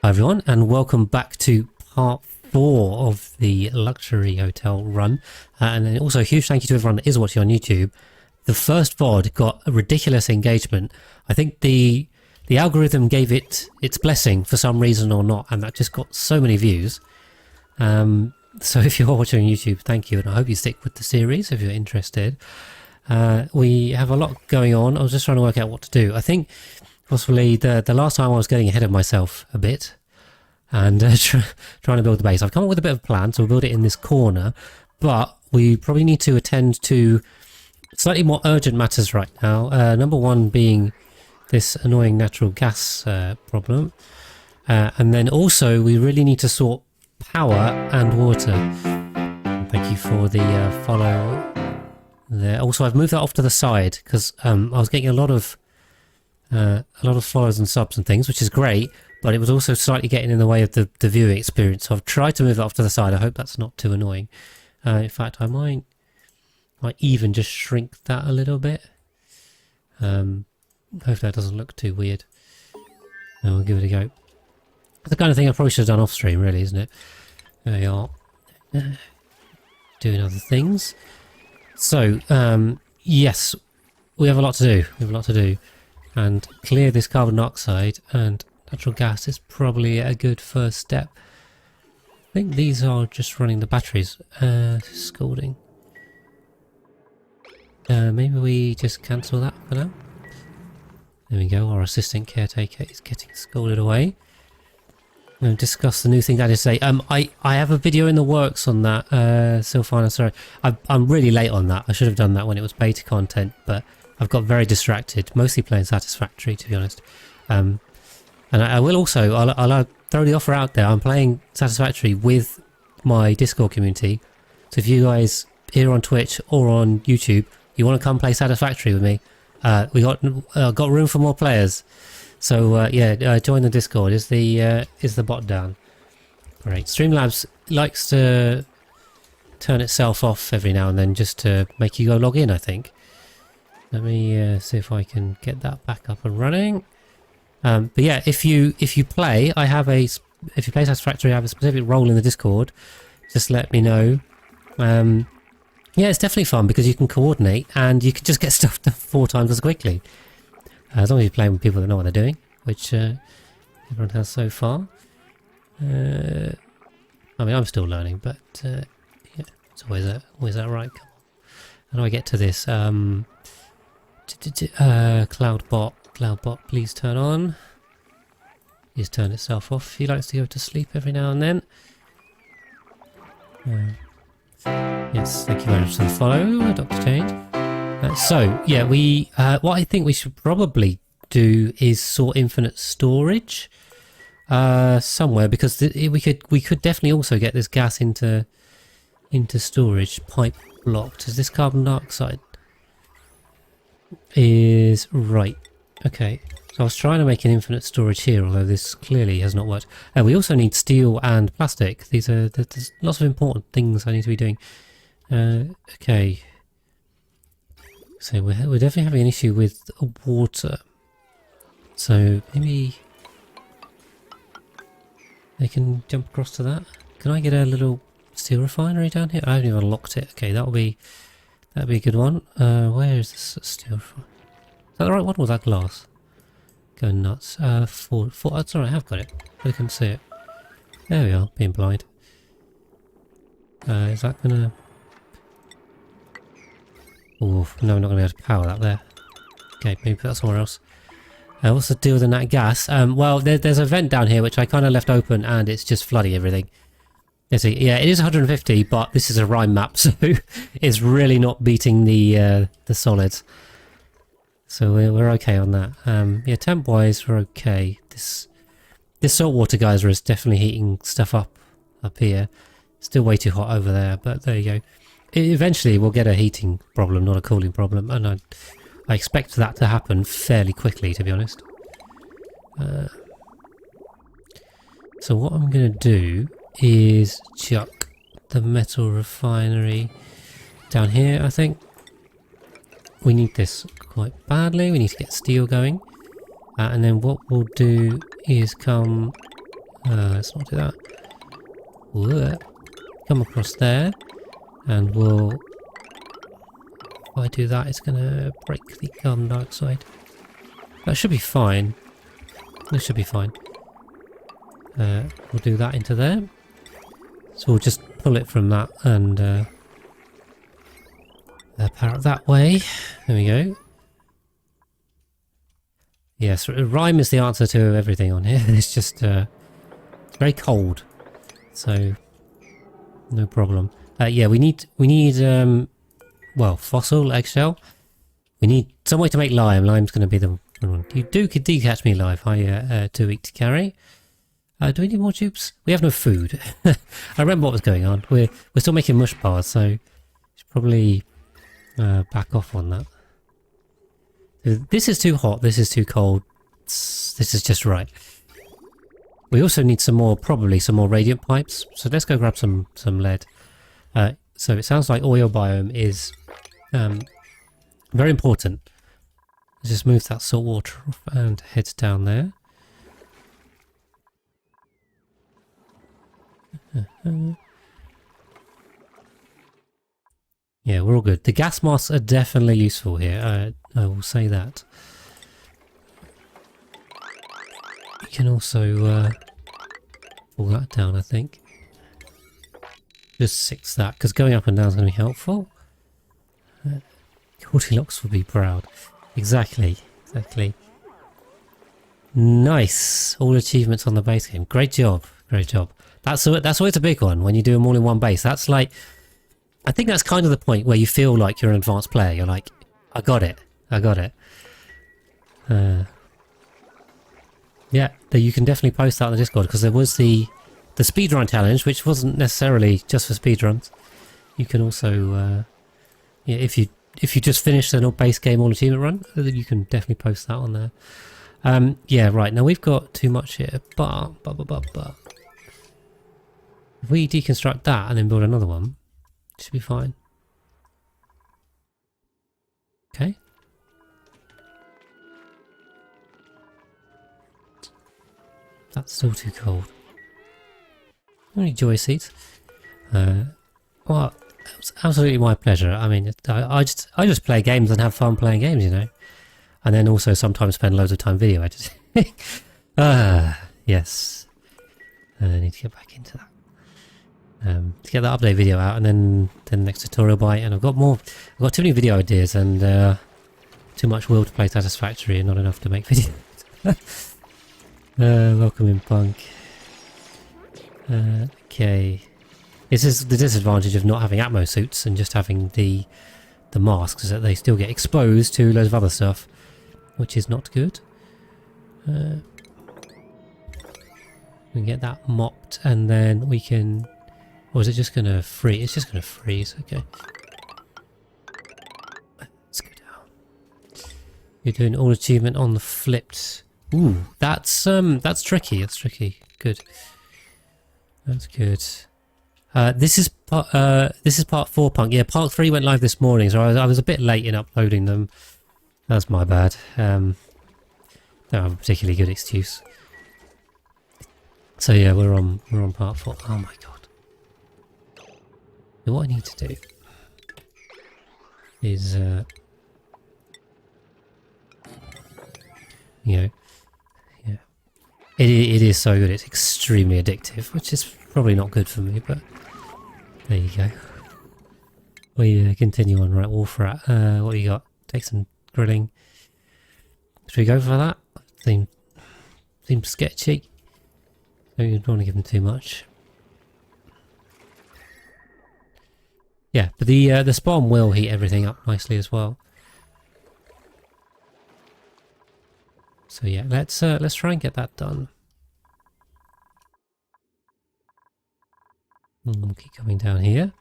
Hi everyone, and welcome back to part 4 of the luxury hotel run. And then also a huge thank you to everyone that is watching on YouTube. The first VOD got a ridiculous engagement. I think the algorithm gave it its blessing for some reason or not, and that just got so many views. So if you're watching on YouTube, thank you, and I hope you stick with the series if you're interested. We have a lot going on. I was just trying to work out what to do. I think possibly the last time I was getting ahead of myself a bit and trying to build the base. I've come up with a bit of a plan, so we'll build it in this corner, but we probably need to attend to slightly more urgent matters right now. Number one being this annoying natural gas problem. And then also we really need to sort power and water. Thank you for the follow there. Also, I've moved that off to the side because I was getting a lot of follows and subs and things, which is great, but it was also slightly getting in the way of the viewing experience. So I've tried to move that off to the side. I hope that's not too annoying. In fact, I might even just shrink that a little bit. Hopefully that doesn't look too weird. And we'll give it a go. That's the kind of thing I probably should have done off stream, really, isn't it? There we are. Doing other things. So, yes, we have a lot to do. We have a lot to do. And clear this carbon dioxide and natural gas is probably a good first step. I think these are just running the batteries. Scalding. Maybe we just cancel that for now. There we go, our assistant caretaker is getting scolded away. We'll discuss the new thing that is today. I have a video in the works on that, Sylphana, sorry. I'm really late on that. I should have done that when it was beta content, but I've got very distracted, mostly playing Satisfactory, to be honest. And I will also, I'll throw the offer out there. I'm playing Satisfactory with my Discord community. So if you guys here on Twitch or on YouTube, you want to come play Satisfactory with me, we got room for more players. So yeah, join the Discord. Is the bot down? Great. Streamlabs likes to turn itself off every now and then just to make you go log in, I think. Let me see if I can get that back up and running. But yeah, if you play, if you play Satisfactory, I have a specific role in the Discord. Just let me know. Yeah, it's definitely fun because you can coordinate and you can just get stuff done 4 times as quickly. As long as you're playing with people that know what they're doing, which everyone has so far. I mean, I'm still learning, but yeah, it's always that right. Come on. How do I get to this? Cloudbot, please turn on. He's turned itself off. He likes to go to sleep every now and then. Yes, thank you very much for the follow, Dr. Change. So, yeah, what I think we should probably do is sort infinite storage somewhere, because we could definitely also get this gas into storage. Pipe blocked. Is this carbon dioxide? Is right. Okay. So I was trying to make an infinite storage here, although this clearly has not worked. We also need steel and plastic. There's lots of important things I need to be doing. Okay. So we're definitely having an issue with water. So maybe they can jump across to that. Can I get a little steel refinery down here? I haven't even unlocked it. Okay, that'd be a good one. Where is this steel refinery? Is that the right one or was that glass? Go nuts. That's alright, I have got it. I can see it. There we are, being blind. Is that gonna... Oh, no, I'm not going to be able to power that there. Okay, maybe put that somewhere else. What's the deal with the nat gas? Well, there's a vent down here which I kind of left open and it's just flooding everything. Let's see. Yeah, it is 150, but this is a rhyme map, so it's really not beating the solids. So we're okay on that. Yeah, temp-wise, we're okay. This saltwater geyser is definitely heating stuff up here. Still way too hot over there, but there you go. Eventually we'll get a heating problem, not a cooling problem, and I expect that to happen fairly quickly, to be honest. So what I'm going to do is chuck the metal refinery down here, I think. We need this quite badly. We need to get steel going. And then what we'll do is come Let's not do that. Whoa. Come across there, and we'll... If I do that, it's going to break the carbon dioxide. That should be fine. This should be fine. We'll do that into there. So we'll just pull it from that and power it that way. There we go. Yes, rhyme is the answer to everything on here. It's just it's very cold, so no problem. Yeah, we need well, fossil eggshell. We need some way to make lime. Lime's going to be the one. You could catch me live. I too weak to carry. Do we need more tubes? We have no food. I remember what was going on. We're still making mush bars, so should probably back off on that. This is too hot. This is too cold. This is just right. We also need some more, probably some more radiant pipes. So let's go grab some lead. So it sounds like oil biome is very important. Let's just move that salt water off and head down there. Yeah, we're all good. The gas masks are definitely useful here. I will say that. You can also pull that down, I think. Just 6 that, because going up and down is going to be helpful. Goldilocks will be proud. Exactly. Nice. All achievements on the base game. Great job. That's always a big one when you do them all in one base. That's like, I think that's kind of the point where you feel like you're an advanced player. You're like, I got it. Yeah, you can definitely post that on the Discord, because there was the speedrun challenge, which wasn't necessarily just for speedruns. You can also, yeah, if you just finished an base game all achievement run, you can definitely post that on there. Yeah, right. Now we've got too much here, but if we deconstruct that and then build another one, it should be fine. Okay. That's still too cold. Only joy seats. Well, it's absolutely my pleasure. I mean, I just play games and have fun playing games, you know, and then also sometimes spend loads of time video editing. Yes. I need to get back into that. To get that update video out, and then next tutorial bite. And I've got too many video ideas and too much will to play Satisfactory and not enough to make videos. Welcome in, Punk. Okay. This is the disadvantage of not having Atmo suits and just having the masks, is that they still get exposed to loads of other stuff, which is not good. We can get that mopped, and then we can... Or is it just going to freeze? It's just going to freeze, okay. Let's go down. You're doing all achievement on the flipped... Ooh, that's tricky. That's tricky. Good. That's good. This is part 4, Punk. Yeah, part 3 went live this morning, so I was a bit late in uploading them. That's my bad. Don't have a particularly good excuse. So yeah, we're on part 4. Oh my god. So what I need to do is you know, yeah, it is so good. It's extremely addictive, which is probably not good for me, but there you go. We continue on. Right, Wolfrat. What you got? Take some grilling. Should we go for that? Seems sketchy. Maybe you don't want to give them too much. Yeah, but the spawn will heat everything up nicely as well. So yeah, let's try and get that done. We'll keep coming down here.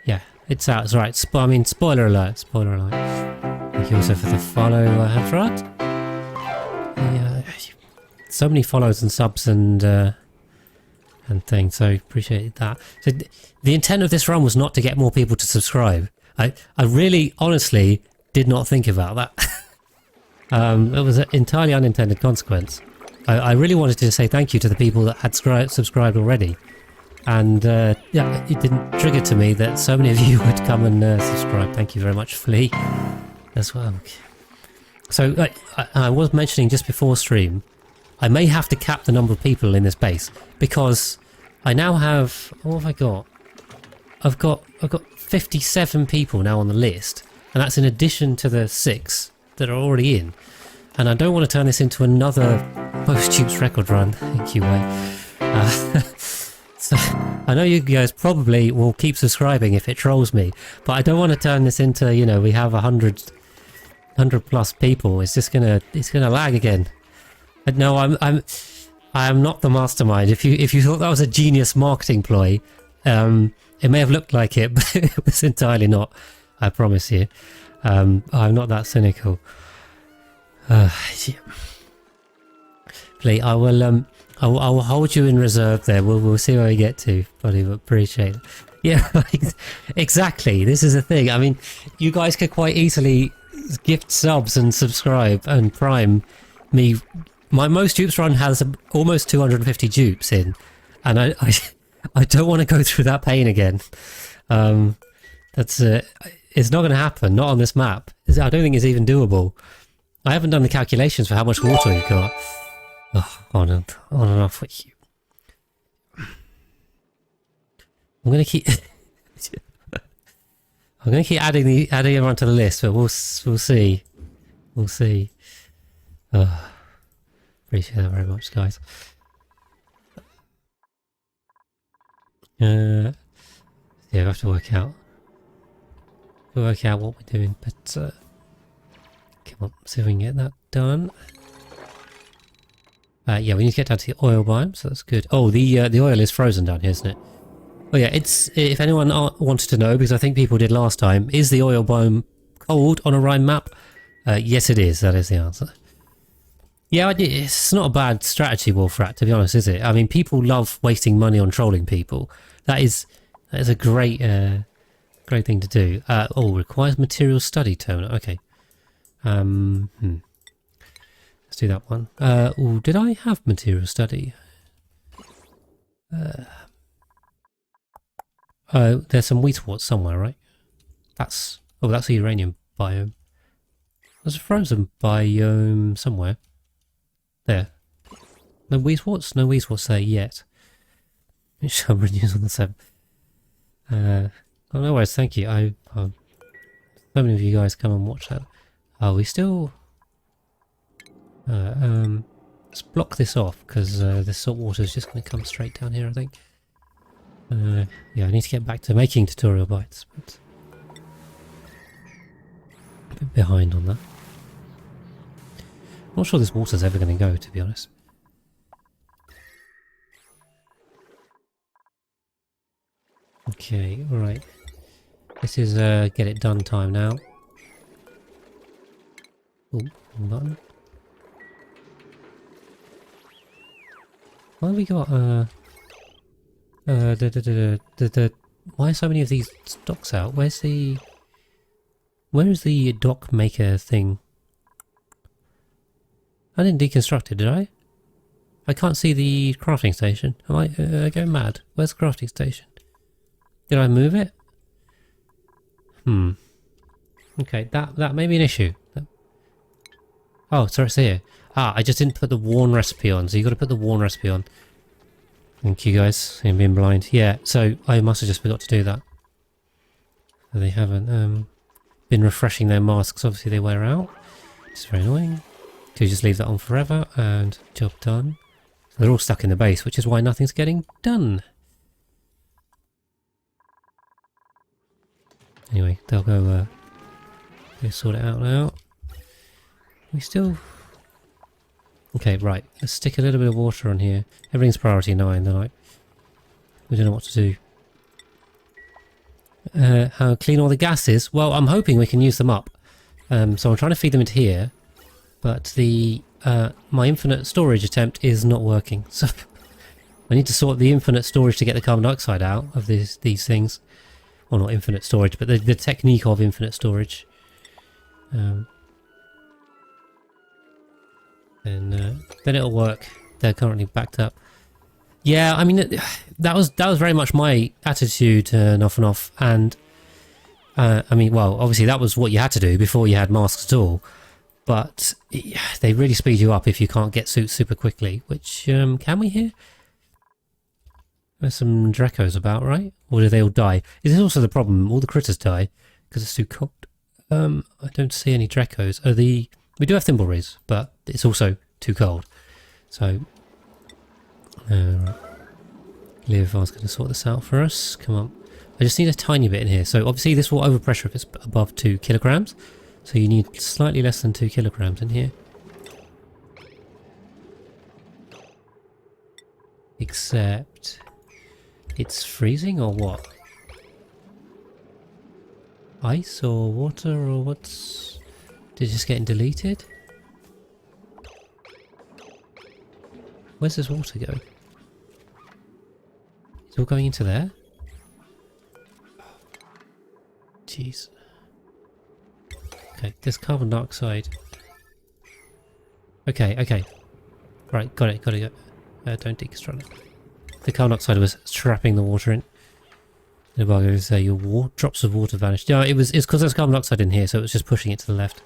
Yeah, it's out. It's right. I mean, spoiler alert. Spoiler alert. Thank you also for the follow, Hadrat. Yeah, so many follows and subs and things. So appreciate that. So the intent of this run was not to get more people to subscribe. I really, honestly, did not think about that. It was an entirely unintended consequence. I really wanted to say thank you to the people that had subscribed already. And yeah, it didn't trigger to me that so many of you would come and subscribe. Thank you very much, Flea, as well. So I was mentioning just before stream, I may have to cap the number of people in this base because I now have, what have I got? I've got 57 people now on the list, and that's in addition to the 6 that are already in. And I don't want to turn this into another post-tubes record run. Thank you, Wayne. So I know you guys probably will keep subscribing if it trolls me, but I don't want to turn this into, you know, we have 100 plus people. It's just it's gonna lag again. But no, I am not the mastermind. If you thought that was a genius marketing ploy, it may have looked like it, but it was entirely not. I promise you. I'm not that cynical. Yeah. Lee, I will hold you in reserve there. We'll see where we get to, buddy. But appreciate it. Yeah, exactly. This is the thing. I mean, you guys could quite easily gift subs and subscribe and prime me. My most dupes run has almost 250 dupes in, and I don't want to go through that pain again. That's it's not going to happen. Not on this map. I don't think it's even doable. I haven't done the calculations for how much water we've got. Oh, on and off with you. I'm gonna keep. I'm gonna keep adding everyone to the list, but we'll see. We'll see. Appreciate that very much, guys. Yeah, we have to work out what we're doing, but come on, see if we can get that done. Yeah, we need to get down to the oil biome, so that's good. Oh, the oil is frozen down here, isn't it? Oh yeah, it's, if anyone wanted to know, because I think people did last time, is the oil biome cold on a Rime map? Yes it is, that is the answer. Yeah, it's not a bad strategy, Wolfrat, to be honest, is it? I mean, people love wasting money on trolling people. That is a great great thing to do. Oh, requires material study terminal. Okay. Let's do that one. Oh, did I have material study? There's some wheat quartz somewhere, right? That's a uranium biome. There's a frozen biome somewhere. There. No wheat quartz? No wheat quartz there yet. I'm renews on the 7th. Oh, no worries, thank you. So many of you guys come and watch that. Are we still... let's block this off, because the salt water is just going to come straight down here, I think. Yeah, I need to get back to making tutorial bites, but a bit behind on that. I'm not sure this water's ever going to go, to be honest. Okay, alright. This is get it done time now. Oh, wrong button. Why have we got why are so many of these docks out? Where is the dock maker thing? I didn't deconstruct it, did I? I can't see the crafting station. Am I going mad? Where's the crafting station? Did I move it? Okay, that may be an issue. Oh, sorry, it's here. Ah, I just didn't put the worn recipe on, so you got to put the worn recipe on. Thank you guys, I'm being blind. Yeah, so I must have just forgot to do that. They haven't been refreshing their masks, obviously they wear out. It's very annoying. So you just leave that on forever and job done. So they're all stuck in the base, which is why nothing's getting done. Anyway, they'll go sort it out now. We still... Okay, right. Let's stick a little bit of water on here. Everything's priority 9, then we don't know what to do. How clean all the gases? Well, I'm hoping we can use them up. So I'm trying to feed them into here, but the my infinite storage attempt is not working. So I need to sort the infinite storage to get the carbon dioxide out of these things. Well, not infinite storage, but the technique of infinite storage. then it'll work. They're currently backed up. Yeah, I mean, that was very much my attitude off and off. And I mean, well, obviously that was what you had to do before you had masks at all. But they really speed you up if you can't get suits super quickly. Which can we hear? There's some Dracos about, right? Or do they all die? Is this also the problem? All the critters die because it's too cold. I don't see any Dracos. We do have Thimbleweeds, but it's also too cold. So, right. Liv, I was going to sort this out for us. Come on. I just need a tiny bit in here. So obviously this will overpressure if it's above 2 kilograms. So you need slightly less than 2 kilograms in here. Except it's freezing or what? Ice or water or what's... Did it just getting deleted? Where's this water going? It's all going into there? Jeez. Okay, there's carbon dioxide. Okay. Right, got it. Don't deconstruct it. The carbon dioxide was trapping the water in. The bug is your drops of water vanished. Yeah, it's because there's carbon dioxide in here, so it was just pushing it to the left.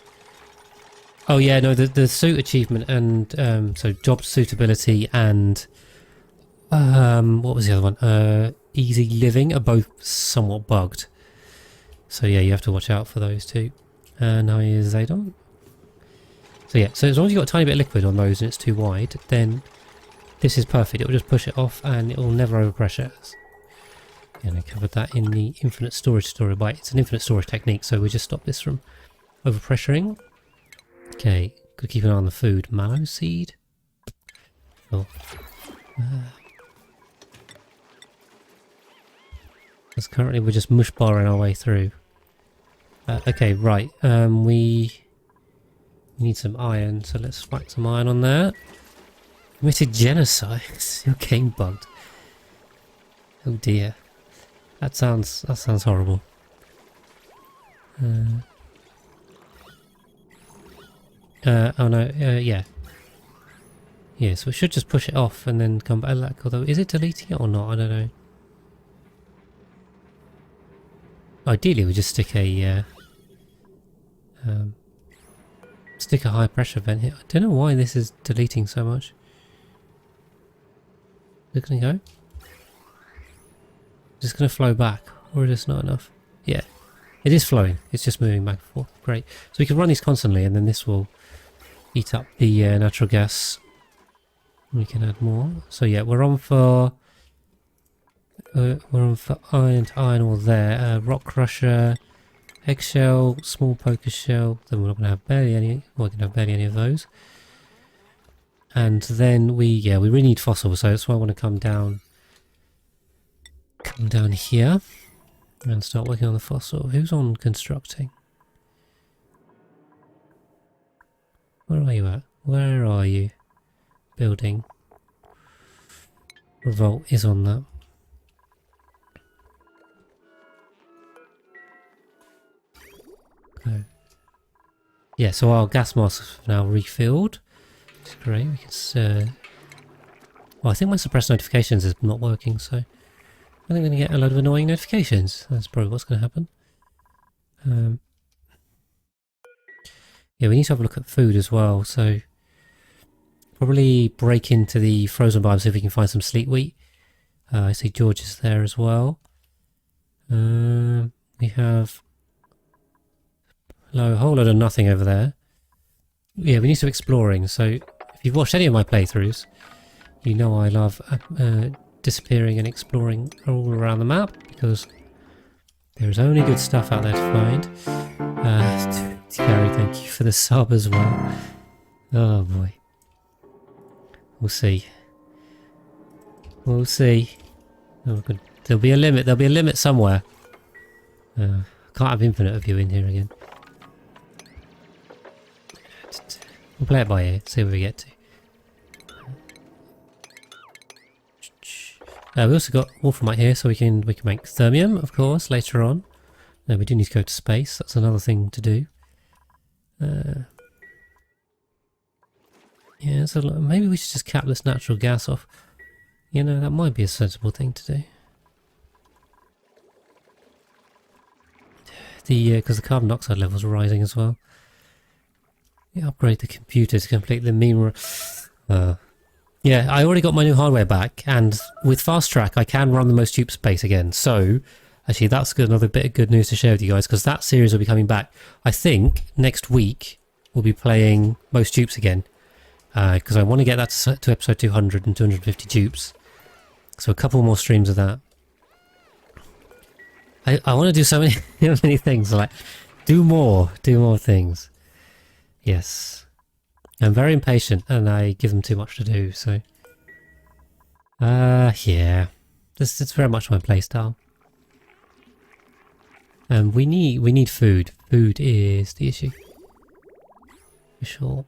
Oh yeah, no, the suit achievement and so job suitability and what was the other one? Easy living are both somewhat bugged. So yeah, you have to watch out for those two. And now is Zadon. So yeah, so as long as you've got a tiny bit of liquid on those and it's too wide, then this is perfect. It will just push it off and it will never overpressure. And I covered that in the infinite storage story. It's an infinite storage technique, so we just stop this from overpressuring. Okay, gotta keep an eye on the food. Mallow seed. Oh. Because currently we're just mush barring our way through. Okay, right. We need some iron, so let's whack some iron on there. Committed genocide. You're getting bugged. Oh dear. That sounds horrible. Oh no, yeah. Yeah, so we should just push it off and then come back. Although, is it deleting it or not? I don't know. Ideally, we just stick a high pressure vent here. I don't know why this is deleting so much. Is it going to go? Is it going to flow back, or is this not enough? Yeah, it is flowing. It's just moving back and forth. Great. So we can run these constantly, and then this will eat up the natural gas. We can add more. So yeah, we're on for iron to iron ore there. Rock crusher, eggshell, small poker shell. Then we're not going to have barely any. Well, we're going to have barely any of those. And then we really need fossils. So that's why I want to come down here and start working on the fossil. Who's on constructing? Where are you at? Where are you? Building. Revolt is on that. Okay. Yeah, so our gas masks have now refilled. It's great. We can. Well, I think my suppressed notifications is not working, so I think I'm going to get a load of annoying notifications. That's probably what's going to happen. Yeah, we need to have a look at food as well. So probably break into the frozen biome, see if we can find some sleet wheat. I see George is there as well. We have a whole load of nothing over there. Yeah, we need some exploring. So if you've watched any of my playthroughs, you know I love disappearing and exploring all around the map because there's only good stuff out there to find. Gary, thank you for the sub as well. Oh boy. We'll see. We'll see. Oh, good. There'll be a limit. There'll be a limit somewhere. Can't have infinite of you in here again. We'll play it by ear, see where we get to. We also got wolframite here, so we can make thermium, of course, later on. We do need to go to space. That's another thing to do. Yeah, so maybe we should just cap this natural gas off. You know, that might be a sensible thing to do. Because the carbon dioxide levels are rising as well. Yeah, upgrade the computer to complete the meme. Yeah, I already got my new hardware back, and with Fast Track I can run the most dupes space again. So, actually that's good, another bit of good news to share with you guys, because that series will be coming back. I think next week we'll be playing most dupes again, because I want to get that to episode 200 and 250 dupes. So a couple more streams of that. I want to do so many, many things, like do more things. Yes. I'm very impatient and I give them too much to do, so... yeah. It's very much my playstyle. We need food. Food is the issue. For sure.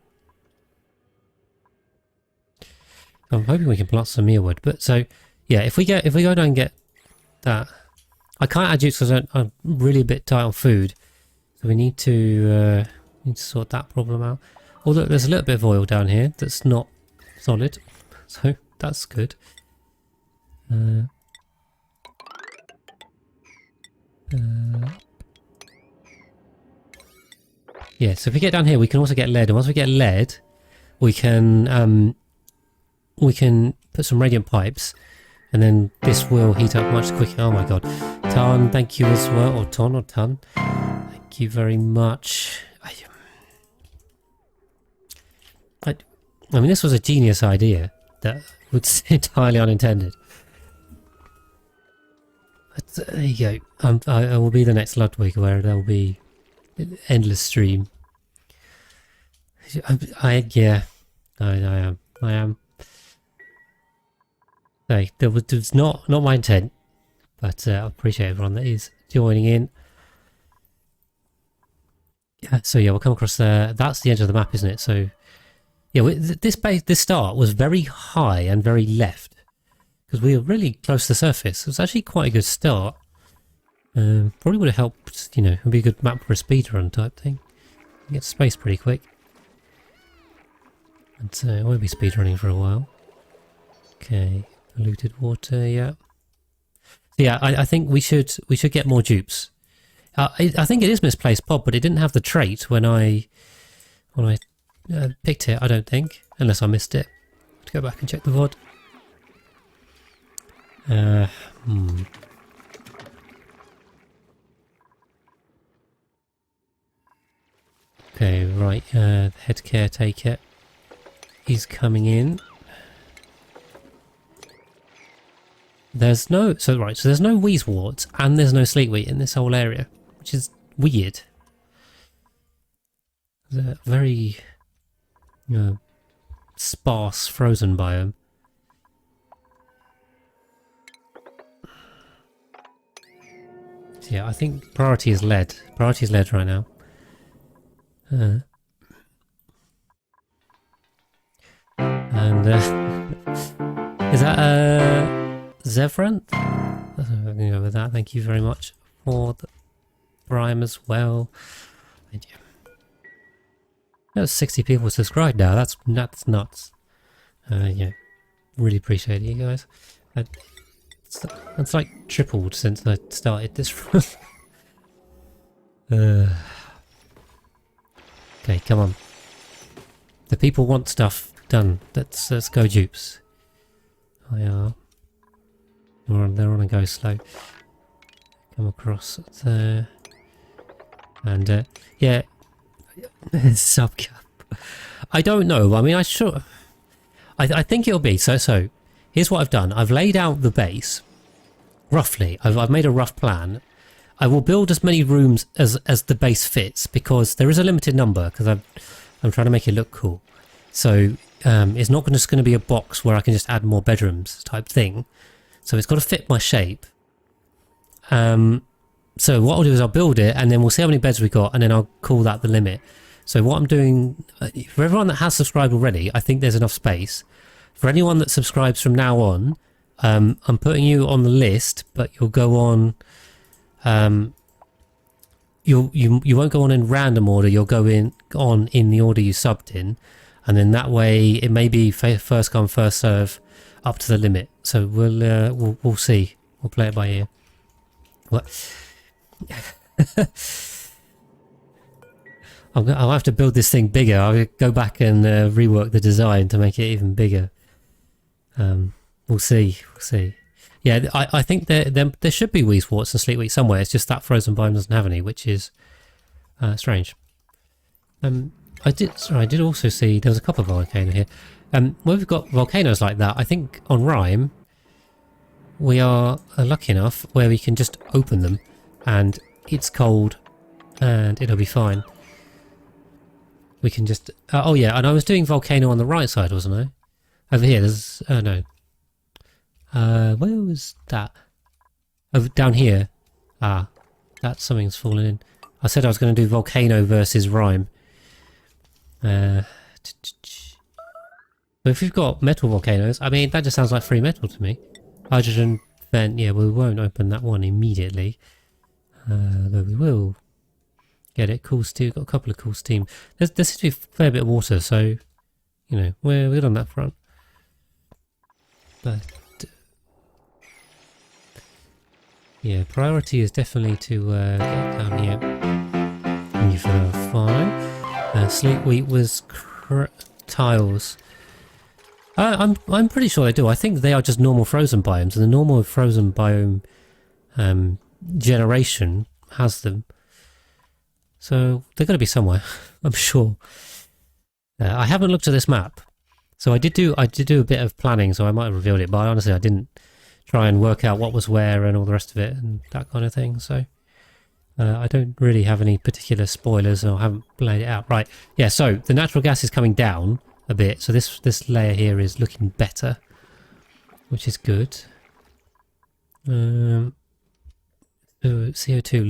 I'm hoping we can plant some mealwood, but so... Yeah, if we go down and get that... I can't add juice because I'm really a bit tight on food. So we need to sort that problem out. Although there's a little bit of oil down here that's not solid. So that's good. Yeah, so if we get down here we can also get lead. And once we get lead we can put some radiant pipes. And then this will heat up much quicker. Oh my god. Tan, thank you as well. Or Ton or Ton. Thank you very much. I mean, this was a genius idea that was entirely unintended. But there you go. I will be the next Ludwig where there will be an endless stream. Yeah. I am. Hey, that was not my intent, but I appreciate everyone that is joining in. Yeah, so yeah, we'll come across there. That's the edge of the map, isn't it? So yeah, this start was very high and very left because we were really close to the surface. It was actually quite a good start. Probably would have helped, you know, it would be a good map for a speedrun type thing. You get to space pretty quick. And I won't be speedrunning for a while. Okay. Polluted water, yeah. So yeah, I think we should get more dupes. I think it is misplaced pod, but it didn't have the trait when I picked it. I don't think, unless I missed it. To go back and check the VOD. Okay, right. The head caretaker is coming in. There's no... So there's no wheezeworts and there's no sleetwheat in this whole area, which is weird. It's a very sparse frozen biome. So yeah, I think priority is lead. Priority is lead right now. Is that Zevran? I'm going to go with that. Thank you very much for the prime as well. Thank you. There's 60 people subscribed now. That's nuts. Yeah, really appreciate it, you guys. It's like tripled since I started this run. Okay, come on. The people want stuff done. Let's go dupes. They're on a go slow. Come across there. And yeah. Subcap. I don't know. I mean, I think it'll be so here's what I've done. I've laid out the base roughly. I've made a rough plan. I will build as many rooms as the base fits because there is a limited number because I'm trying to make it look cool. So it's not just going to be a box where I can just add more bedrooms type thing. So it's got to fit my shape. So what I'll do is I'll build it and then we'll see how many beds we got and then I'll call that the limit. So what I'm doing, for everyone that has subscribed already, I think there's enough space. For anyone that subscribes from now on, I'm putting you on the list, but you'll go on, you won't go on in random order, you'll go on in the order you subbed in. and then that way it may be first come first serve up to the limit. So we'll see. We'll play it by ear. What? I'll have to build this thing bigger. I'll go back and rework the design to make it even bigger. We'll see. We'll see. Yeah, I think there should be wheeze warts and sleet wheat somewhere. It's just that frozen biome doesn't have any, which is strange. I did also see there was a copper volcano here. Where we've got volcanoes like that, I think on Rime we are lucky enough where we can just open them and it's cold and it'll be fine. We can just oh yeah, and I was doing volcano on the right side, wasn't I? Over here, there's no. Where was that? Over down here. Ah, that's something's fallen in. I said I was going to do volcano versus Rime. So if we've got metal volcanoes, I mean that just sounds like free metal to me. Hydrogen vent, yeah, we won't open that one immediately. Though we will get it. Cool steam, got a couple of cool steam. There seems to be a fair bit of water, so you know we're good on that front. But yeah, priority is definitely to get down here. You've fine. Sleet wheat was tiles. I'm pretty sure they do. I think they are just normal frozen biomes, and the normal frozen biome generation has them. So they're going to be somewhere, I'm sure. I haven't looked at this map, so I did do a bit of planning, so I might have revealed it, but honestly I didn't try and work out what was where and all the rest of it and that kind of thing. So I don't really have any particular spoilers, or I haven't laid it out. Right, yeah. So the natural gas is coming down a bit, so this layer here is looking better, which is good. CO2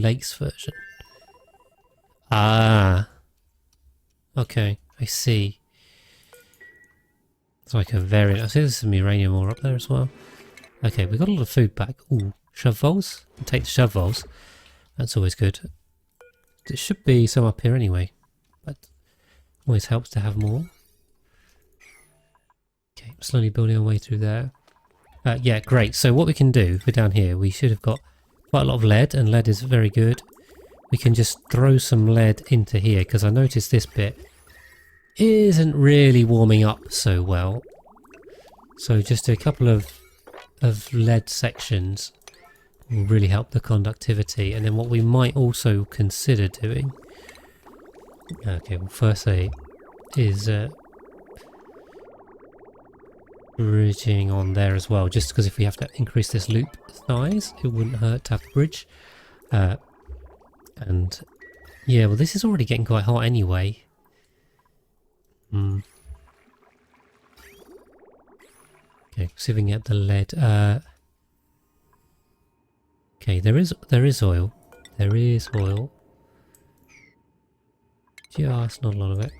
lakes version. Ah, okay, I see. It's like a variant. I see there's some uranium ore up there as well. Okay, we got a lot of food back. Ooh, shovels. We'll take the shovels. That's always good. There should be some up here anyway, but always helps to have more. Okay, slowly building our way through there. Yeah, great. So what we can do, if we're down here, we should have got quite a lot of lead, and lead is very good. We can just throw some lead into here, because I noticed this bit isn't really warming up so well. So just a couple of lead sections will really help the conductivity. And then what we might also consider doing, okay, well firstly is bridging on there as well, just because if we have to increase this loop size, it wouldn't hurt to have a bridge. And yeah, well this is already getting quite hot anyway. Okay, see if we can get the lead. Okay, there is oil. There is oil. Just not a lot of it.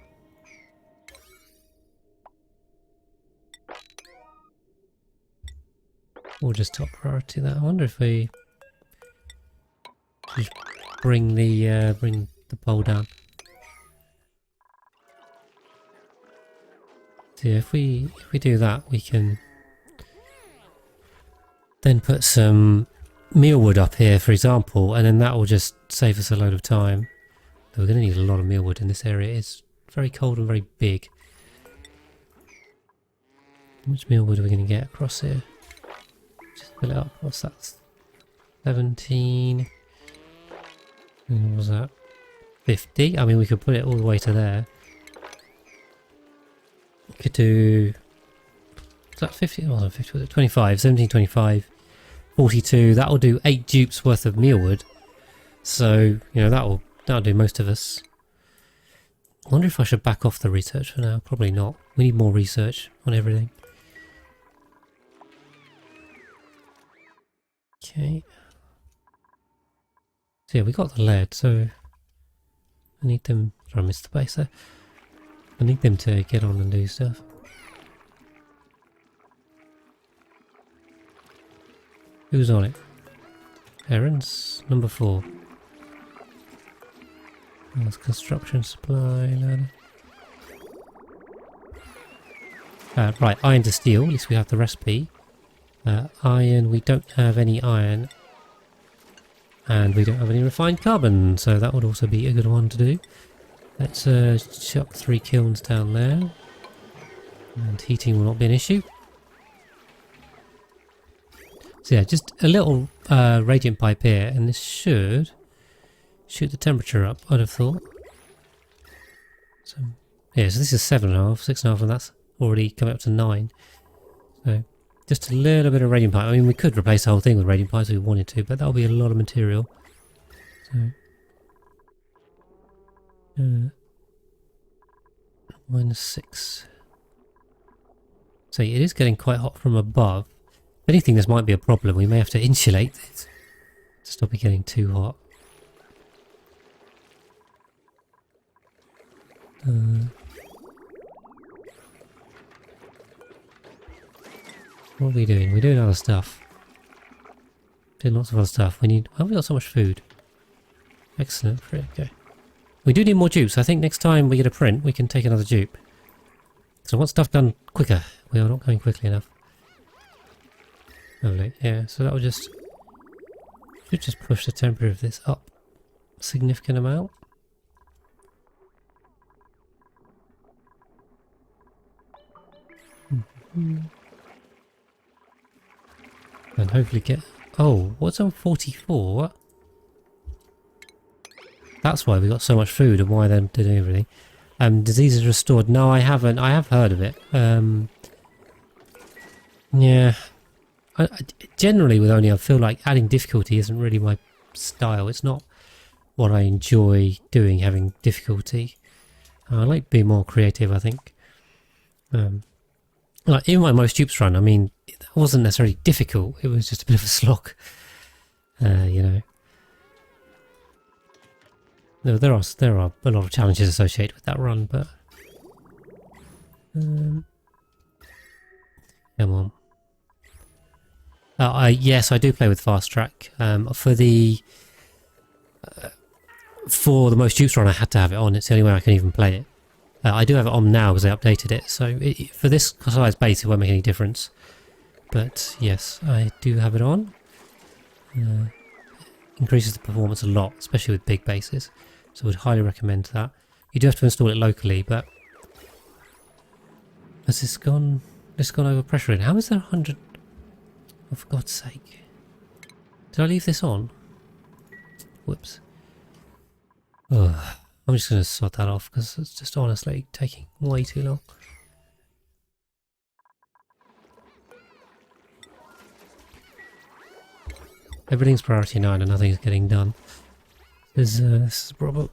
We'll just top priority that. I wonder if we just bring the pole down. So yeah, if we do that, we can then put some mealwood up here, for example, and then that will just save us a load of time. We're going to need a lot of mealwood in this area. It's very cold and very big. How much mealwood are we going to get across here? Just fill it up. What's that? 17. And what was that? 50? I mean, we could put it all the way to there. We could do... Was that 50? Oh, no, 50 was it? 25. 17, 25. 42. That'll do 8 dupes worth of mealwood. So, you know, that'll do most of us. I wonder if I should back off the research for now. Probably not. We need more research on everything. Okay. So yeah, we got the lead, so I need them. Sorry, I missed the base there. I need them to get on and do stuff. Who's on it? Errands number 4. That's construction supply ladder. Right, iron to steel. At least we have the recipe. Iron, we don't have any iron. And we don't have any refined carbon, so that would also be a good one to do. Let's chuck 3 kilns down there. And heating will not be an issue. So yeah, just a little radiant pipe here, and this should shoot the temperature up, I'd have thought. So yeah, so this is 7.5, 6.5, and that's already coming up to 9. So just a little bit of radiant pipe. I mean, we could replace the whole thing with radiant pipes if we wanted to, but that'll be a lot of material. So -6. So it is getting quite hot from above. If anything, this might be a problem. We may have to insulate this to stop it getting too hot. What are we doing? We're doing other stuff. Doing lots of other stuff. We need... Why have we got so much food? Excellent. Okay. We do need more dupes. I think next time we get a print, we can take another dupe. So I want stuff done quicker. We are not going quickly enough. Lovely. Yeah, so that will just... should just push the temperature of this up a significant amount. And hopefully get... Oh, what's on 44? What? That's why we got so much food and why they're doing everything. Diseases restored. No, I haven't. I have heard of it. Yeah. Generally with Oni, I feel like adding difficulty isn't really my style. It's not what I enjoy doing, having difficulty. I like being more creative, I think. Like even my most dupes run, I mean, it wasn't necessarily difficult. It was just a bit of a slog. You know. No, there are a lot of challenges associated with that run, but come on. Yes, I do play with fast track. For the most dupes run, I had to have it on. It's the only way I can even play it. I do have it on now because they updated it. So for this size base, it won't make any difference. But yes, I do have it on. Increases the performance a lot, especially with big bases. So I would highly recommend that. You do have to install it locally, but has this gone? This gone over pressure in? How is there 100? Oh, for God's sake! Did I leave this on? Whoops. Ugh. I'm just going to sort that off because it's just honestly taking way too long. Everything's priority 9 and nothing's getting done. This is a problem.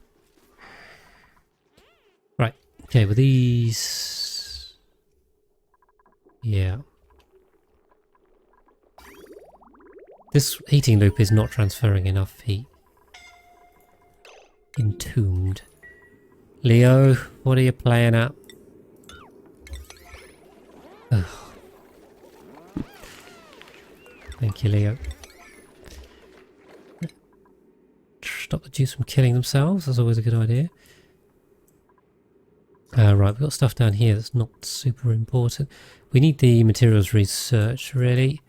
Right, okay, with these... Yeah. This heating loop is not transferring enough heat. Entombed. Leo, what are you playing at? Ugh. Thank you, Leo. Stop the Jews from killing themselves, that's always a good idea. Right, we've got stuff down here that's not super important. We need the materials research, really.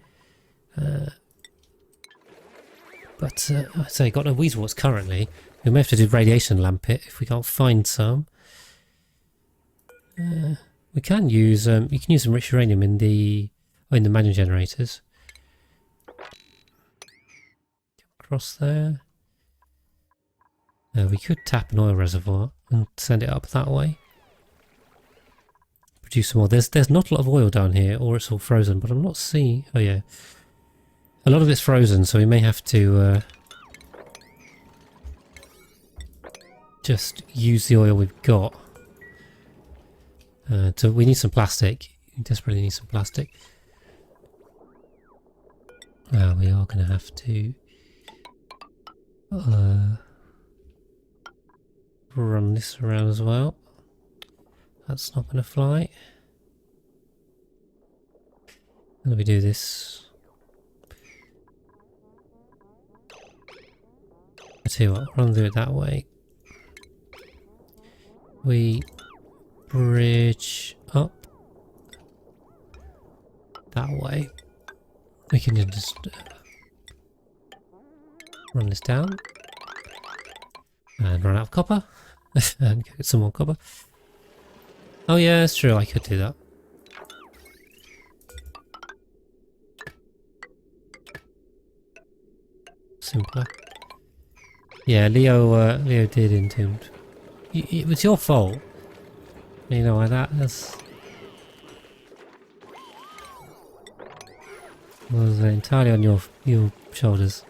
But I'd say got no weasels currently. We may have to do radiation lamp pit if we can't find some. We can use you can use some rich uranium in the manual generators. Across there. We could tap an oil reservoir and send it up that way. Produce some more. There's not a lot of oil down here, or it's all frozen, but I'm not seeing... Oh yeah. A lot of it's frozen, so we may have to just use the oil we've got. So we need some plastic. We desperately need some plastic. We are going to have to run this around as well. That's not going to fly. How do we do this? I tell you what, run through it that way. We bridge up that way. We can just run this down. And run out of copper. And get some more copper. Oh yeah, that's true, I could do that. Simpler. Yeah, Leo did entomb. It was your fault. You know why that's was entirely on your shoulders.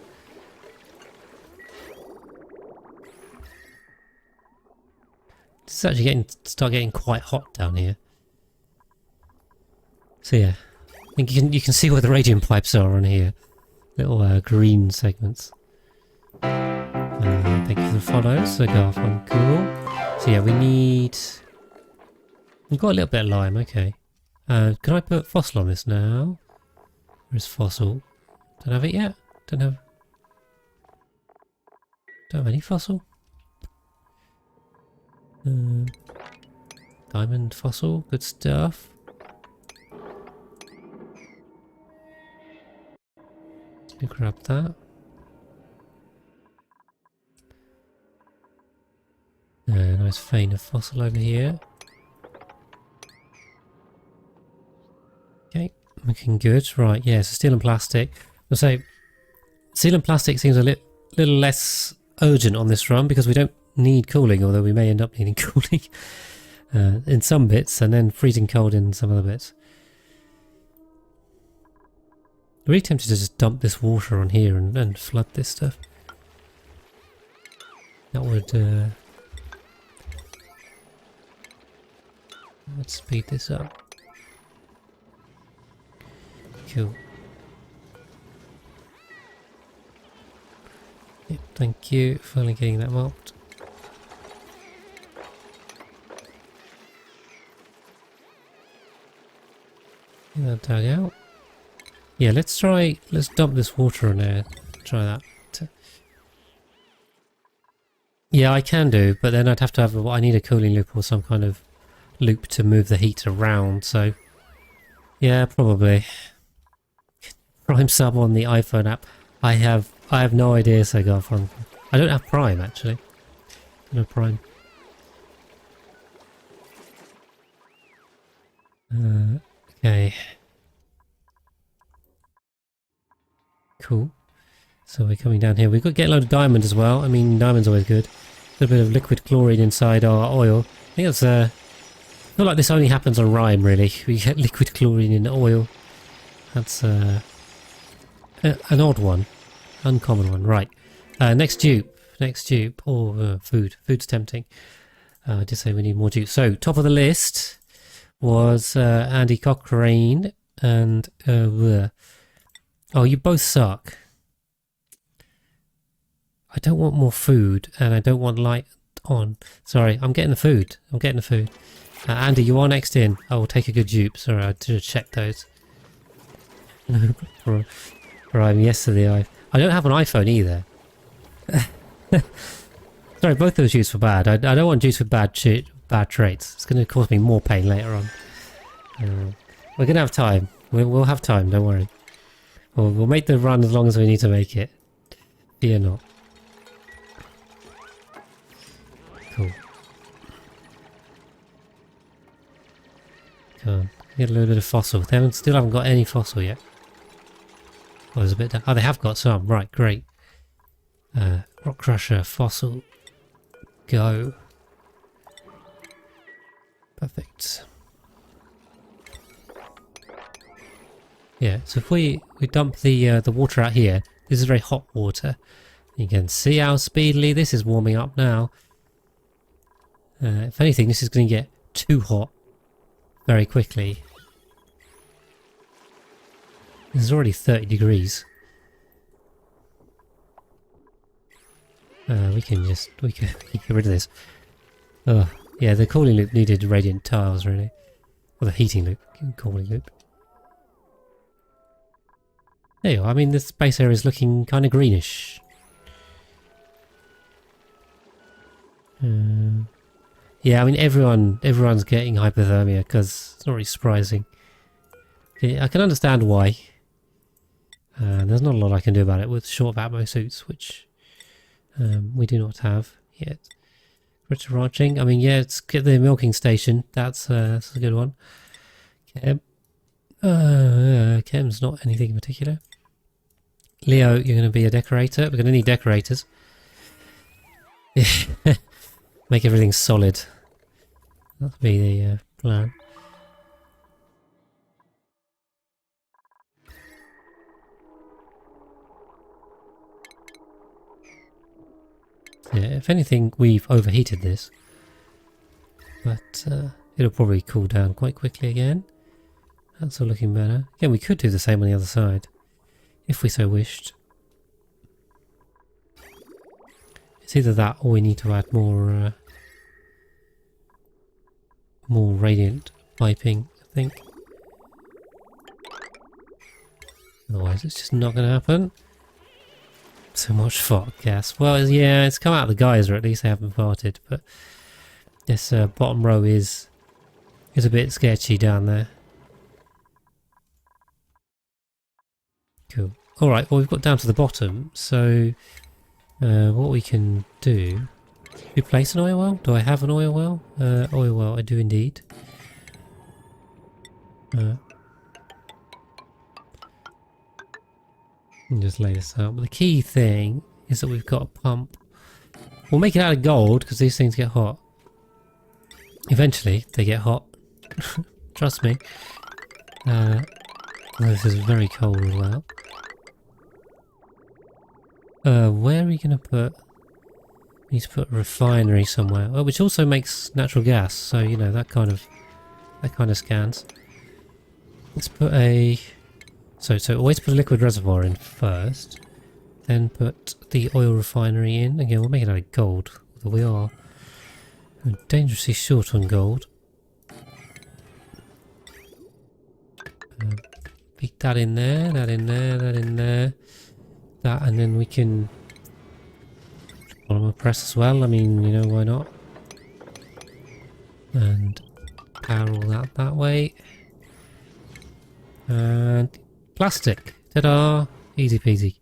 It's actually start getting quite hot down here. So yeah, I think you can see where the radiant pipes are on here. Little green segments. Thank you for the follows, so Garth on cool. So yeah, we've got a little bit of lime, okay. Can I put fossil on this now? Where's fossil? Don't have it yet? Don't have any fossil? Diamond fossil, good stuff. Let me grab that. Nice vein of fossil over here. Okay, looking good. Right, yeah, so steel and plastic. I'll say steel and plastic seems a little less urgent on this run because we don't need cooling, although we may end up needing cooling in some bits and then freezing cold in some other bits. I'm really tempted to just dump this water on here and flood this stuff. That would let's speed this up. Cool. Yep, thank you. Finally getting that marked. Get that dug out. Yeah, let's dump this water in there. Try that. Yeah, I can do, but then I'd have to have I need a cooling loop or some kind of loop to move the heat around, so yeah, probably. Prime sub on the iPhone app. I have no idea, so go from. I don't have Prime actually. No Prime. Okay. Cool. So we're coming down here. We've got to get a load of diamond as well. I mean, diamond's always good. A little bit of liquid chlorine inside our oil. I think that's I feel like this only happens on Rime, really. We get liquid chlorine in oil. That's an odd one. Uncommon one. Right. Next dupe. Oh, food. Food's tempting. I did say we need more dupe. So, top of the list was Andy Cochrane and... oh, you both suck. I don't want more food, and I don't want light on. Sorry, I'm getting the food. Andy, you are next in. I will take a good dupe. Sorry, I should have checked those. Right, yesterday I don't have an iPhone either. Sorry, both those dupes were bad. I don't want dupes with bad traits. It's going to cause me more pain later on. We're going to have time. We'll have time, don't worry. We'll make the run as long as we need to make it. Fear not. Cool. Come on. Get a little bit of fossil. They still haven't got any fossil yet. Oh, there's a bit down. Oh, they have got some. Right, great. Rock crusher, fossil. Go. Perfect. Yeah, so if we dump the water out here, this is very hot water. You can see how speedily this is warming up now. If anything, this is going to get too hot very quickly. This is already 30 degrees. We can get rid of this. Oh, yeah, the cooling loop needed radiant tiles, really. Or the heating loop, cooling loop. There you go. I mean, this base area is looking kind of greenish. Yeah, I mean, everyone's getting hypothermia because it's not really surprising. Okay, I can understand why. There's not a lot I can do about it with short atmo suits, which we do not have yet. Critter ranching. I mean, yeah, it's get the milking station. That's a good one. Chem. Chem's not anything in particular. Leo, you're going to be a decorator. We're going to need decorators. Make everything solid. That'll be the plan. Yeah, if anything, we've overheated this. But it'll probably cool down quite quickly again. That's all looking better. Again, we could do the same on the other side, if we so wished. It's either that or we need to add more radiant piping, I think. Otherwise it's just not going to happen. So much fart gas. Well, yeah, it's come out of the geyser, at least they haven't farted, but this bottom row is a bit sketchy down there. Cool. Alright, well we've got down to the bottom, so what we can do... Replace an oil well? Do I have an oil well? Oil well, I do indeed. Just lay this out. But the key thing is that we've got a pump. We'll make it out of gold because these things get hot. Eventually, they get hot. Trust me. This is very cold as well. Where are we going to put... We need to put a refinery somewhere. Oh, which also makes natural gas, so you know that kind of scans. Let's put a... So always put a liquid reservoir in first, then put the oil refinery in. Again, we'll make it out of gold, although we are dangerously short on gold. Pick that in there, that in there, that in there, that, and then we can polymer press as well. I mean, you know, why not? And power all that way. And plastic. Ta-da! Easy peasy.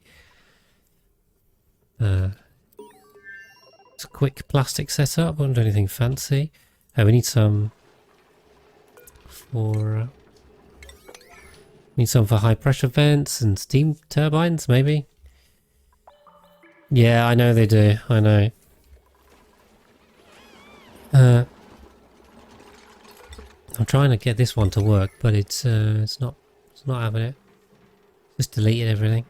It's a quick plastic setup. Won't do anything fancy. We need some for high pressure vents and steam turbines, maybe. Yeah, I know they do. I know. I'm trying to get this one to work, but it's not having it. Just deleted everything.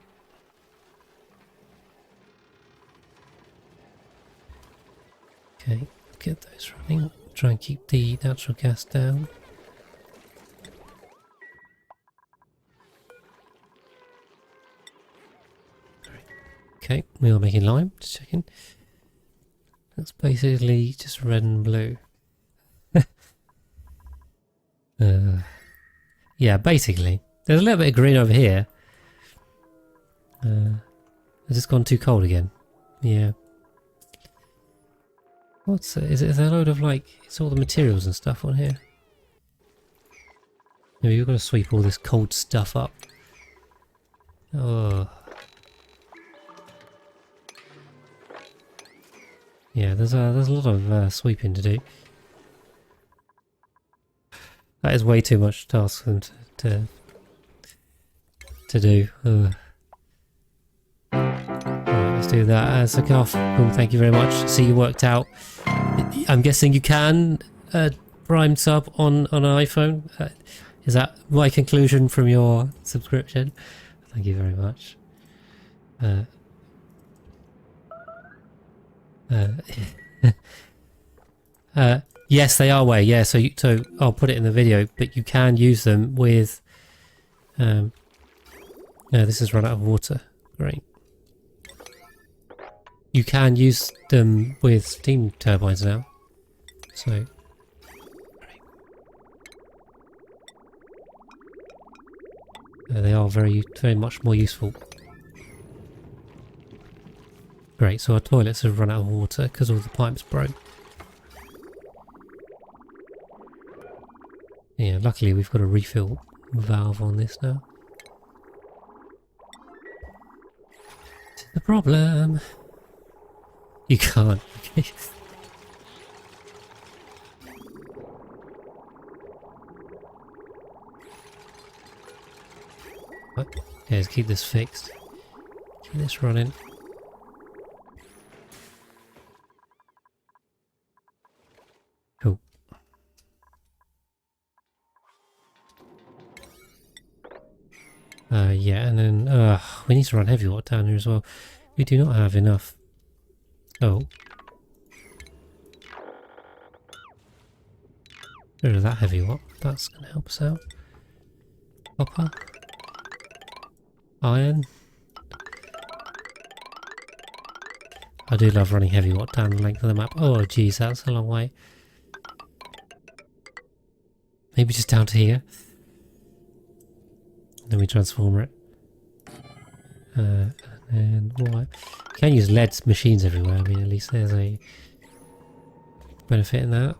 Okay, get those running. Try and keep the natural gas down. Okay, we are making lime, just checking. That's basically just red and blue. Yeah, basically. There's a little bit of green over here. Has this gone too cold again? Yeah. What's it? Is there a load of like, it's all the materials and stuff on here? Maybe we've got to sweep all this cold stuff up. Oh. Yeah, there's a lot of sweeping to do. That is way too much task for them to do. Alright, let's do that. Sakaf, cool, thank you very much. See, you worked out. I'm guessing you can Prime sub on an iPhone. Is that my conclusion from your subscription? Thank you very much. Yes, they are way. Yeah, so I'll put it in the video, but you can use them with. No, this has run out of water. Great. You can use them with steam turbines now. So. Great. They are very much more useful. Great, so our toilets have run out of water because all the pipes broke. Yeah, luckily we've got a refill valve on this now. This is the problem. You can't. Okay, let's keep this fixed. Keep this running. Cool. Yeah, and then we need to run heavy water down here as well. We do not have enough. Oh. Get rid of that heavy water. That's going to help us out. Copper. Iron. I do love running heavy water down the length of the map. Oh geez, that's a long way. Maybe just down to here. Then we transform it. And what? You can use lead machines everywhere. I mean, at least there's a benefit in that.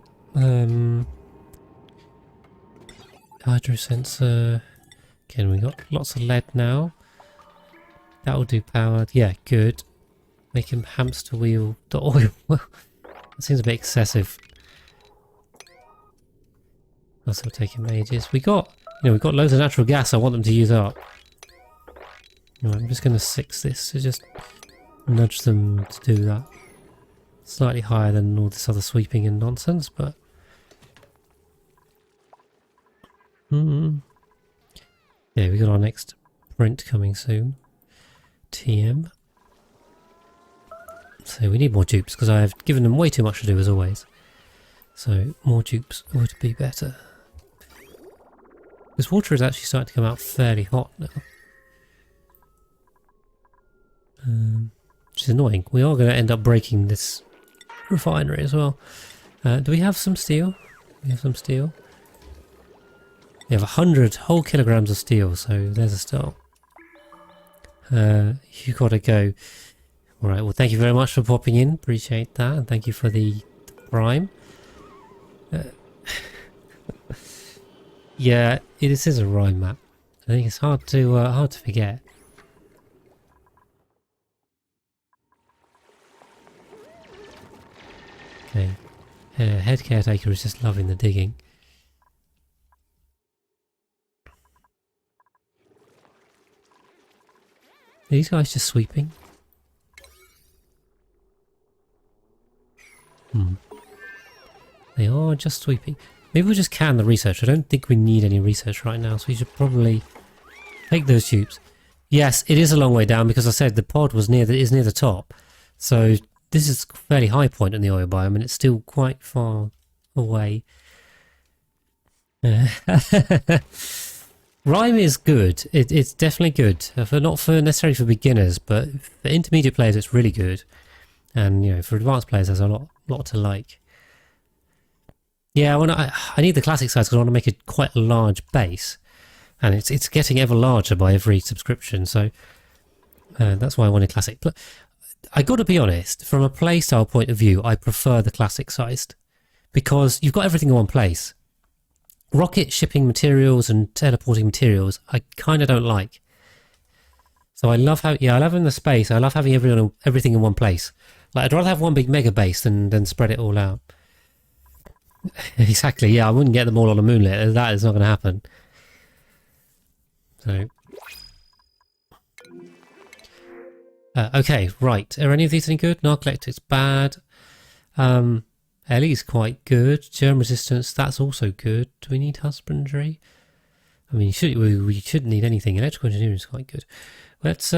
Hydro sensor. Again, we got lots of lead now. That will do power. Yeah, good. Make him hamster wheel the oil. Well, that seems a bit excessive. Also take him ages. We got, we've got loads of natural gas I want them to use up. Right, I'm just going to 6 this to just nudge them to do that. Slightly higher than all this other sweeping and nonsense, but... Yeah, we got our next print coming soon. TM. So we need more dupes because I have given them way too much to do as always. So more dupes would be better. This water is actually starting to come out fairly hot now. Which is annoying. We are going to end up breaking this refinery as well. Do we have some steel? We have some steel. We have 100 whole kilograms of steel, so there's a start. You gotta go. Alright, well thank you very much for popping in. Appreciate that, and thank you for the prime. Yeah, this is a rhyme map. I think it's hard to forget. Okay, head caretaker is just loving the digging. Are these guys just sweeping? They are just sweeping. Maybe we'll just can the research. I don't think we need any research right now, so we should probably take those tubes. Yes, it is a long way down because I said the pod is near the top. So this is a fairly high point in the oil biome and it's still quite far away. Rhyme is good. It's definitely good. Not necessarily for beginners, but for intermediate players it's really good. And for advanced players there's a lot to like. Yeah, I need the classic size because I want to make it quite a large base. And it's getting ever larger by every subscription, so that's why I wanted classic. But I got to be honest, from a playstyle point of view, I prefer the classic sized because you've got everything in one place. Rocket shipping materials and teleporting materials, I kind of don't like. So I love I love having the space. I love having everything in one place. Like I'd rather have one big mega base than spread it all out. Exactly. Yeah, I wouldn't get them all on a moonlit. That is not going to happen. So, okay, right. Are any of these any good? Narcoleptic's bad. Ellie's quite good. Germ resistance, that's also good. Do we need husbandry? I mean, we shouldn't need anything. Electrical engineering is quite good. Let's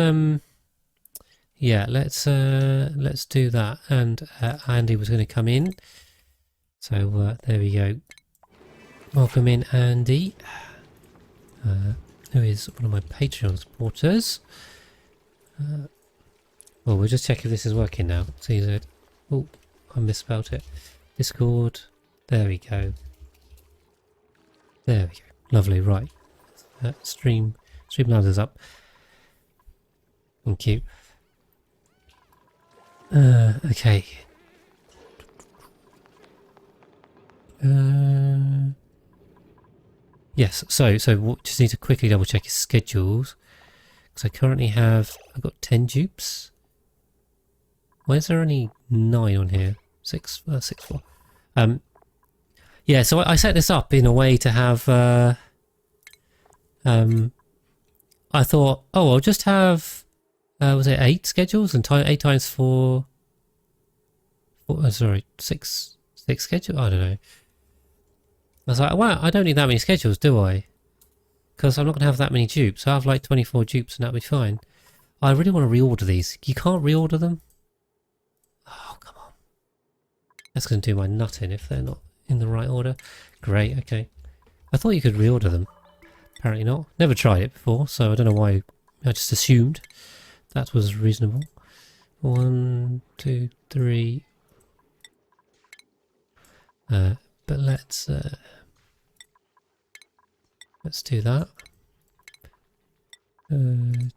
yeah, let's do that. And Andy was going to come in. So there we go. Welcome in, Andy. Who is one of my Patreon supporters. Well, we'll just check if this is working now. CZ. Oh, I misspelled it. Discord. There we go. There we go. Lovely, right. Streamliners up. Thank you. Okay. Yes, so just need to quickly double check his schedules. Because I currently have, I've got 10 dupes. Why is there only 9 on here? 6, 6, 4. Yeah, so I set this up in a way to have, I thought, oh, I'll just have, was it 8 schedules? And 8 times 4, sorry, 6 schedules? I don't know. I was like, wow, I don't need that many schedules, do I? Because I'm not going to have that many dupes. I have like 24 dupes and that'll be fine. I really want to reorder these. You can't reorder them? Oh, come on. That's going to do my nut in if they're not in the right order. Great, okay. I thought you could reorder them. Apparently not. Never tried it before, so I don't know why. I just assumed that was reasonable. 1, 2, 3. But let's do that.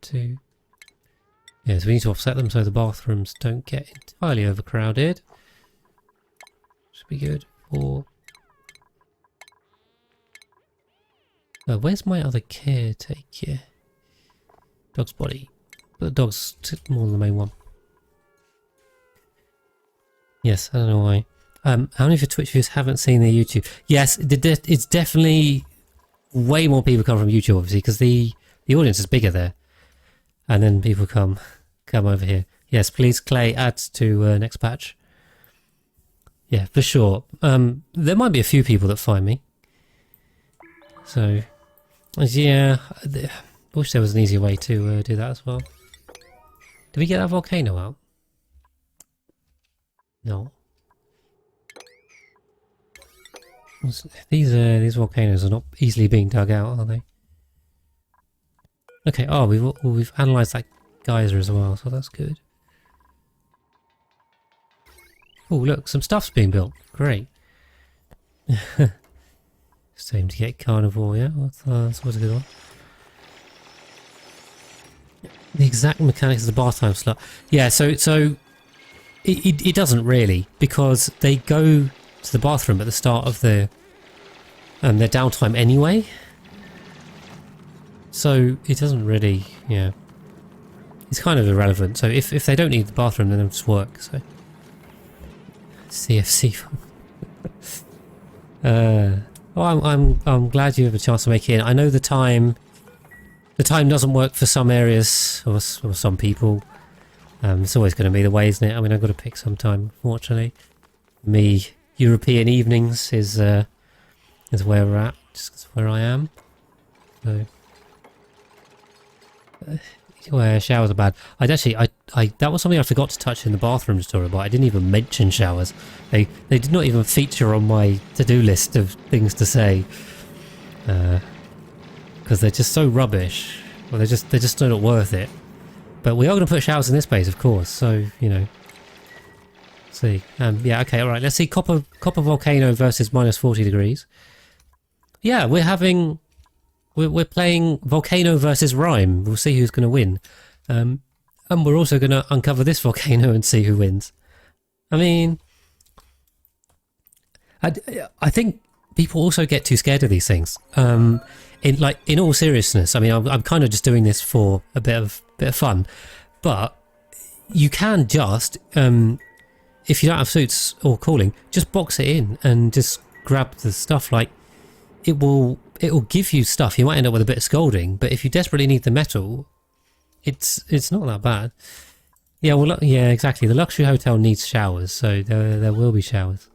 2. Yeah, so we need to offset them so the bathrooms don't get entirely overcrowded. Should be good. 4. Where's my other caretaker? Dog's body. But the dog's more than the main one. Yes, I don't know why. How many of your Twitch viewers haven't seen their YouTube? Yes, it's definitely way more people come from YouTube, obviously, because the audience is bigger there. And then people come over here. Yes, please, Clay, add to next patch. Yeah, for sure. There might be a few people that find me. So, yeah, I wish there was an easier way to do that as well. Did we get that volcano out? No. These volcanoes are not easily being dug out, are they? Okay. Oh, we've analysed that geyser as well, so that's good. Oh, look, some stuff's being built. Great. Same to get carnivore, yeah. That's always a good one. The exact mechanics of the bath time slot. Yeah, so it doesn't really, because they go to the bathroom at the start of their downtime anyway. So it doesn't really, yeah. It's kind of irrelevant. So if they don't need the bathroom, then they'll just work. So CFC. Well, I'm glad you have a chance to make it in. I know the time doesn't work for some areas or some people. It's always going to be the way, isn't it? I mean, I've got to pick some time, fortunately. Me, European evenings is where we're at, just where I am. So, well, showers are bad. That was something I forgot to touch in the bathroom story, but I didn't even mention showers. They did not even feature on my to-do list of things to say, because they're just so rubbish. Well, they're just not worth it. But we are going to put showers in this base, of course. So you know. See, yeah, okay, all right. Let's see, copper volcano versus minus 40 degrees. Yeah, we're playing volcano versus rhyme. We'll see who's going to win, and we're also going to uncover this volcano and see who wins. I mean, I think people also get too scared of these things. In all seriousness, I mean, I'm kind of just doing this for a bit of fun, but you can just if you don't have suits or cooling, just box it in and just grab the stuff. Like it will give you stuff. You might end up with a bit of scolding, but if you desperately need the metal, it's not that bad. Yeah, well, yeah, exactly. The luxury hotel needs showers, so there will be showers.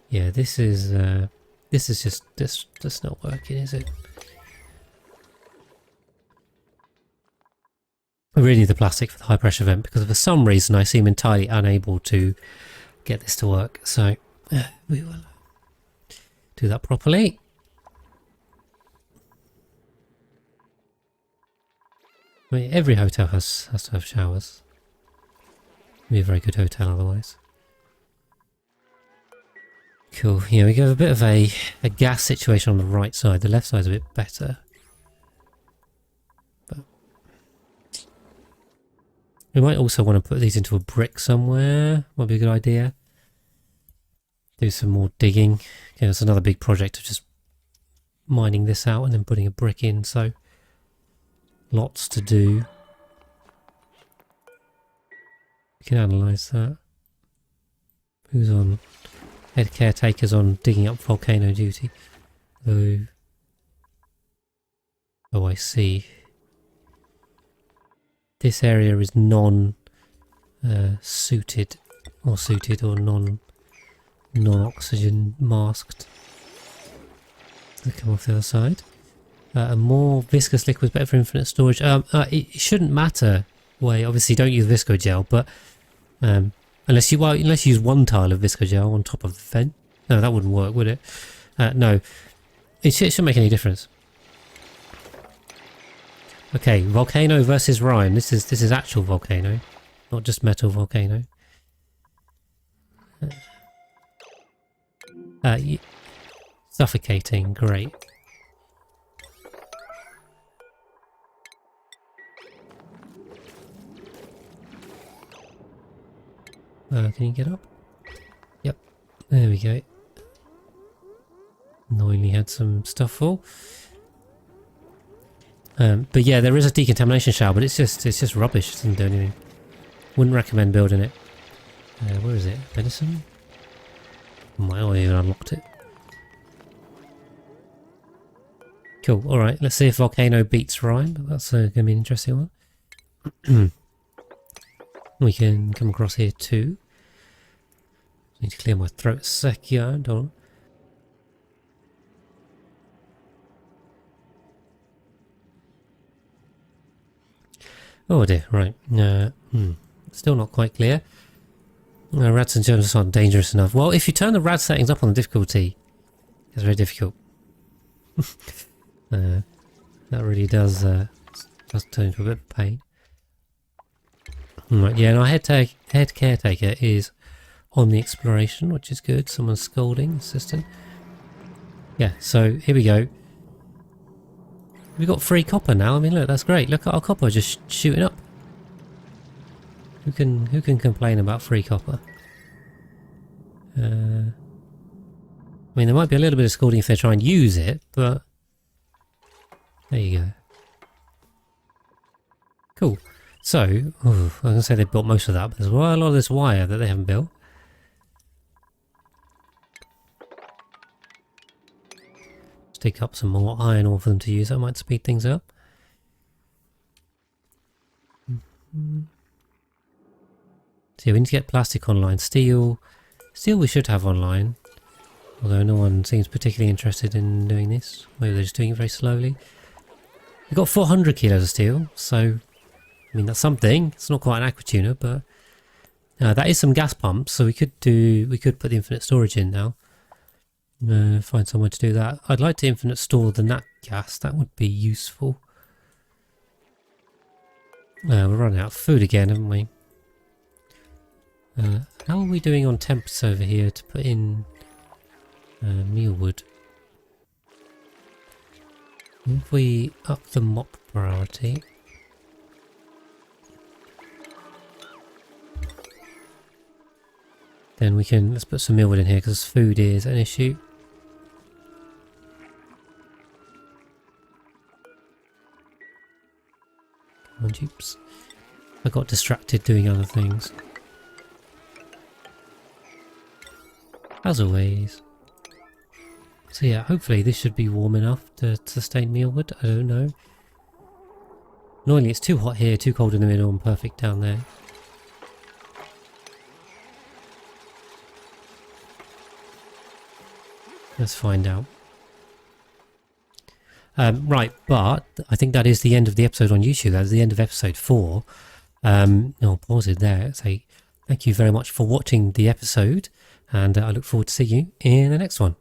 Yeah, this is just not working, is it? I really need the plastic for the high pressure vent because for some reason I seem entirely unable to get this to work. So we will do that properly. I mean, every hotel has to have showers. It'd be a very good hotel otherwise. Cool. Yeah, we got a bit of a gas situation on the right side. The left side's a bit better. We might also want to put these into a brick somewhere. Might be a good idea. do some more digging. Okay, it's another big project of just mining this out and then putting a brick in, so lots to do. We can analyse that. Who's on? Head caretaker's on digging up volcano duty. Oh, I see. This area is non-suited, or suited, or non-oxygen masked. They come off the other side. A more viscous liquid, better for infinite storage. It shouldn't matter. Way obviously don't use visco gel, but unless you use one tile of visco gel on top of the vent. No, that wouldn't work, would it? No, it shouldn't make any difference. Okay, volcano versus rime. This is actual volcano, not just metal volcano. Suffocating, great. Can you get up? Yep, there we go. Annoyingly had some stuff fall. But yeah, there is a decontamination shower, but it's just rubbish. It doesn't do anything. Wouldn't recommend building it. Where is it? Medicine? Might not even unlocked it. Cool. All right. Let's see if volcano beats rime. That's going to be an interesting one. We can come across here too. Need to clear my throat a second. Hold on. Oh dear, right. Still not quite clear. Rads and germs aren't dangerous enough. Well, if you turn the rad settings up on the difficulty, it's very difficult. That really does turn into a bit of pain. Right, yeah, and our head caretaker is on the exploration, which is good. Someone's scolding, assistant. Yeah, so here we go. We've got free copper now. I mean, look, that's great. Look at our copper just shooting up. Who can complain about free copper? I mean, there might be a little bit of scolding if they try and use it, but there you go. Cool. So, I was going to say they built most of that, but there's a lot of this wire that they haven't built. Stick up some more iron ore for them to use. That might speed things up. So yeah, we need to get plastic online. Steel we should have online. Although no one seems particularly interested in doing this. Maybe they're just doing it very slowly. We've got 400 kilos of steel, so I mean that's something. It's not quite an aqua tuner, but that is some gas pumps, so we could put the infinite storage in now. Find somewhere to do that. I'd like to infinite store the nat gas. That would be useful. We're running out of food again, haven't we? How are we doing on temps over here to put in mealwood? If we up the mop priority. Then we can, let's put some mealwood in here because food is an issue. Come on, jeeps. I got distracted doing other things. As always. So yeah, hopefully this should be warm enough to sustain mealwood. I don't know. Annoyingly, it's too hot here, too cold in the middle, and perfect down there. Let's find out. Right, but I think that is the end of the episode on YouTube. That is the end of episode 4. I'll pause it there. Say thank you very much for watching the episode, and I look forward to seeing you in the next one.